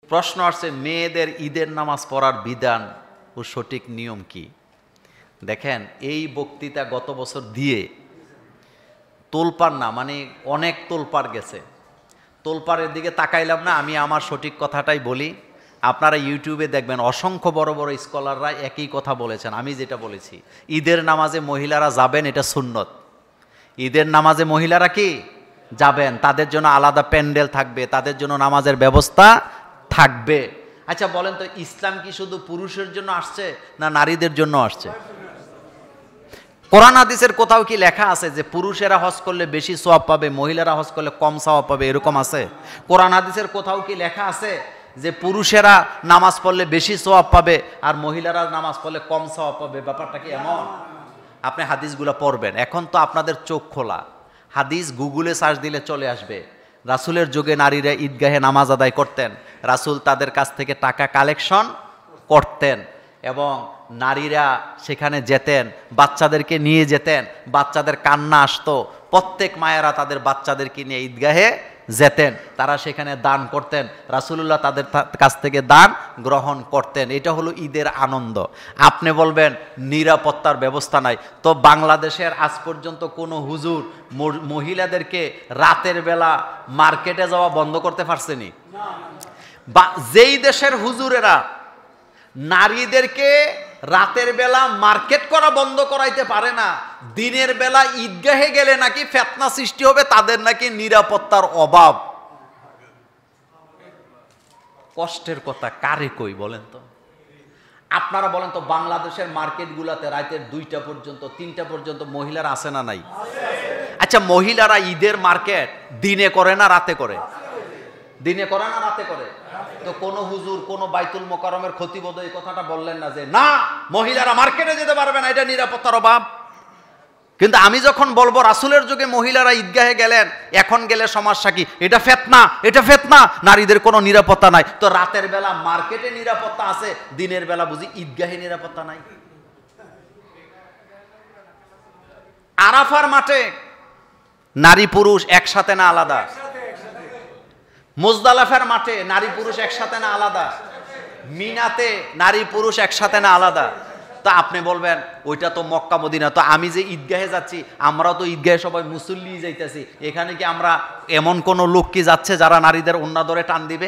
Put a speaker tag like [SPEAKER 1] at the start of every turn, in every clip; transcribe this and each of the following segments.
[SPEAKER 1] প্রশ্ন আসছে মেয়েদের ঈদের নামাজ পড়ার বিধান ও সঠিক নিয়ম কি? দেখেন, এই বক্তৃতা গত বছর দিয়ে তোলপাড় না, মানে অনেক তোলপাড় গেছে। তোলপাড়ের দিকে তাকাইলাম না, আমি আমার সঠিক কথাটাই বলি। আপনারা ইউটিউবে দেখবেন অসংখ্য বড় বড় স্কলাররা একই কথা বলেছেন। আমি যেটা বলেছি, ঈদের নামাজে মহিলারা যাবেন, এটা সুন্নত। ঈদের নামাজে মহিলারা কি যাবেন, তাদের জন্য আলাদা প্যান্ডেল থাকবে, তাদের জন্য নামাজের ব্যবস্থা থাকবে। আচ্ছা বলেন তো, ইসলাম কি শুধু পুরুষের জন্য আসছে না নারীদের জন্য আসছে? কোরআন হাদিসের কোথাও কি লেখা আছে যে পুরুষেরা হজ করলে বেশি সওয়াব পাবে, মহিলারা হজ করলে কম সওয়াব পাবে? এরকম আছে? কোরআন হাদিসের কোথাও কি লেখা আছে যে পুরুষেরা নামাজ পড়লে বেশি সওয়াব পাবে আর মহিলারা নামাজ পড়লে কম সওয়াব পাবে? ব্যাপারটা কি এমন? আপনি হাদিসগুলো পড়বেন। এখন তো আপনাদের চোখ খোলা, হাদিস গুগলে সার্চ দিলে চলে আসবে। রাসূলের যুগে নারীরা ঈদগাহে নামাজ আদায় করতেন, রাসূল তাদের কাছ থেকে টাকা কালেকশন করতেন এবং নারীরা সেখানে যেতেন, বাচ্চাদেরকে নিয়ে যেতেন, বাচ্চাদের কান্না আসতো, প্রত্যেক মায়েরা তাদের বাচ্চাদেরকে নিয়ে ঈদগাহে যেতেন, তারা সেখানে দান করতেন, রাসূলুল্লাহ তাদের কাছ থেকে দান গ্রহণ করতেন। এটা হলো ঈদের আনন্দ। আপনি বলবেন নিরাপত্তার ব্যবস্থা নাই, তো বাংলাদেশের আজ পর্যন্ত কোনো হুজুর মহিলাদেরকে রাতের বেলা মার্কেটে যাওয়া বন্ধ করতে পারছেনি? বা যেই দেশের হুজুরেরা নারীদেরকে রাতের বেলা মার্কেট করা বন্ধ করাইতে পারে না, দিনের বেলা ঈদগাহে গেলে নাকি ফিতনা সৃষ্টি হবে, তাদের নাকি নিরাপত্তার অভাব। কষ্টের কথা কারে কই বলেন তো? আপনারা বলেন তো, বাংলাদেশের মার্কেটগুলোতে রাতের 2টা পর্যন্ত 3টা পর্যন্ত মহিলারা আছে না নাই? আচ্ছা, মহিলারা ঈদের মার্কেট দিনে করে না রাতে করে? দিনে করে না রাতে করে? তো কোন হুজুর, কোন বাইতুল মোকাররমের খতিব এই কথাটা বললেন না যে না মহিলারা মার্কেটে যেতে পারবে না, এটা নিরাপত্তার অভাব? কিন্তু আমি যখন বলবো রাসূলের যুগে মহিলারা ঈদগাহে গেলেন, এখন গেলে সমস্যা কি? এটা ফিতনা, এটা ফিতনা, নারীদের কোনো নিরাপত্তা নাই। তো রাতের বেলা মার্কেটে নিরাপত্তা আছে, দিনের বেলা বুঝি ঈদগাহে নিরাপত্তা নাই? আরাফার মাঠে নারী পুরুষ একসাথে না আলাদা? মুজদালিফার মাঠে নারী পুরুষ একসাথে না আলাদা? মিনাতে নারী পুরুষ একসাথে না আলাদা? তা আপনি বলবেন ওইটা তো মক্কা মদিনা, তো আমি যে ঈদগাহে যাচ্ছি, আমরাও তো ঈদগাহে সবাই মুসল্লি যাইতেছি, এখানে কি আমরা এমন কোন লোক কি যাচ্ছে যারা নারীদের ওন্না ধরে টান দিবে?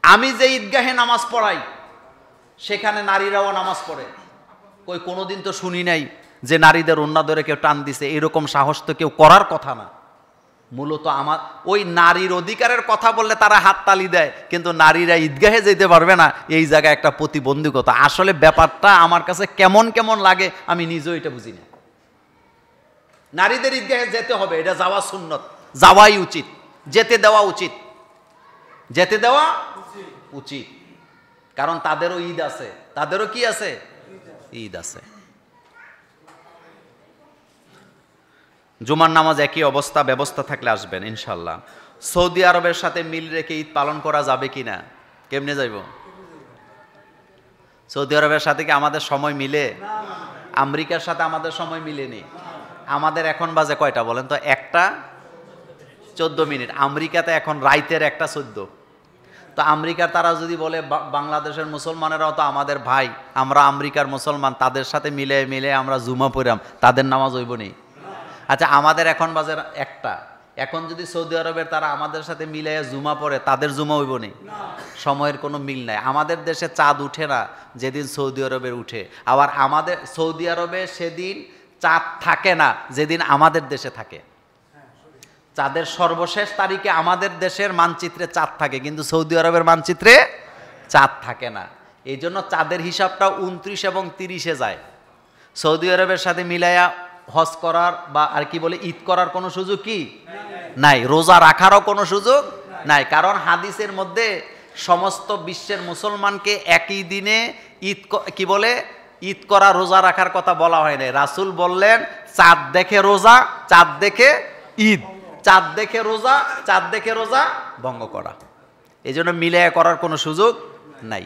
[SPEAKER 1] আমি যে ঈদগাহে নামাজ পড়াই সেখানে নারীরাও নামাজ পড়ে, কই কোনোদিন তো শুনি নাই যে নারীদের ওন্না ধরে কেউ টান দিছে। এরকম সাহস তো কেউ করার কথা না। মূলত আমার ওই নারীর অধিকারের কথা বললে তারা হাততালি দেয়, কিন্তু নারীরা ঈদগাহে যেতে পারবে না, এই জায়গায় একটা প্রতিবন্ধকতা। আসলে ব্যাপারটা আমার কাছে কেমন কেমন লাগে আমি নিজেও এটা বুঝি না। নারীদের ঈদগাহে যেতে হবে, এটা যাওয়া সুন্নত, যাওয়াই উচিত, যেতে দেওয়া উচিত, যেতে দেওয়া উচিত। কারণ তাদেরও ঈদ আছে, তাদেরও কি আছে? ঈদ আছে। জুমার নামাজ একই অবস্থা, ব্যবস্থা থাকলে আসবেন ইনশাল্লাহ। সৌদি আরবের সাথে মিল রেখে ঈদ পালন করা যাবে কিনা? কেমনে যাইব? সৌদি আরবের সাথে কি আমাদের সময় মিলে? আমেরিকার সাথে আমাদের সময় মিলেনি। আমাদের এখন বাজে কয়টা বলেন তো? 1:14। আমেরিকাতে এখন রাইতের 1:14। তো আমেরিকার তারা যদি বলে বাংলাদেশের মুসলমানেরাও তো আমাদের ভাই, আমরা আমেরিকার মুসলমান, তাদের সাথে মিলে মিলে আমরা জুমা পড়াম, তাদের নামাজ হইব নি? আচ্ছা, আমাদের এখন বাজে 1টা, এখন যদি সৌদি আরবের তারা আমাদের সাথে মিলাইয়া জুমা পড়ে, তাদের জুমা হইব নি? সময়ের কোনো মিল নাই। আমাদের দেশে চাঁদ উঠে না যেদিন সৌদি আরবের উঠে, আবার আমাদের সৌদি আরবে সেদিন চাঁদ থাকে না যেদিন আমাদের দেশে থাকে। চাঁদের সর্বশেষ তারিখে আমাদের দেশের মানচিত্রে চাঁদ থাকে, কিন্তু সৌদি আরবের মানচিত্রে চাঁদ থাকে না। এই জন্য চাঁদের হিসাবটা 29 এবং 30-এ যায়। সৌদি আরবের সাথে মিলাইয়া হজ করার বা আর কি বলে ঈদ করার কোনো সুযোগ কি নাই, রোজা রাখারও কোনো সুযোগ নাই। কারণ হাদিসের মধ্যে সমস্ত বিশ্বের মুসলমানকে একই দিনে ঈদ কি বলে ঈদ করা, রোজা রাখার কথা বলা হয় না। রাসূল বললেন চাঁদ দেখে রোজা, চাঁদ দেখে ঈদ, চাঁদ দেখে রোজা, চাঁদ দেখে রোজা ভঙ্গ করা। এই জন্য মিলাইয়া করার কোনো সুযোগ নাই।